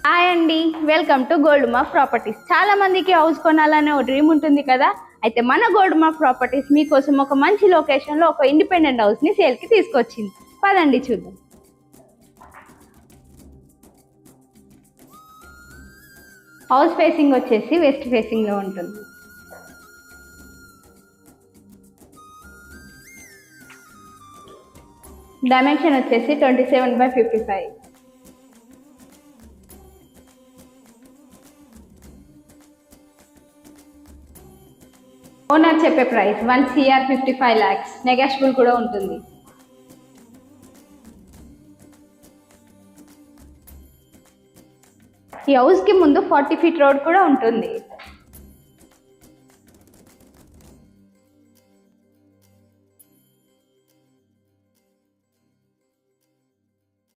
Hi అండి, welcome to gold mark properties. చాలా మందికి హౌస్ కొనాలనే ఒక డ్రీమ్ ఉంటుంది కదా. అయితే మన గోల్డ్ మార్క్ ప్రాపర్టీస్ మీకోసం ఒక మంచి లొకేషన్లో ఒక ఇండిపెండెంట్ హౌస్ని సేల్కి తీసుకొచ్చింది. పదండి చూద్దాం. హౌస్ ఫేసింగ్ వచ్చేసి వెస్ట్ ఫేసింగ్లో ఉంటుంది. డైమెన్షన్ వచ్చేసి 27/55. ఓనర్ చెప్పే ప్రైస్ 1,55 lakhs. నెగోషియబుల్ కూడా ఉంటుంది. ఈ హౌస్ కి ముందు 40 feet రోడ్ కూడా ఉంటుంది.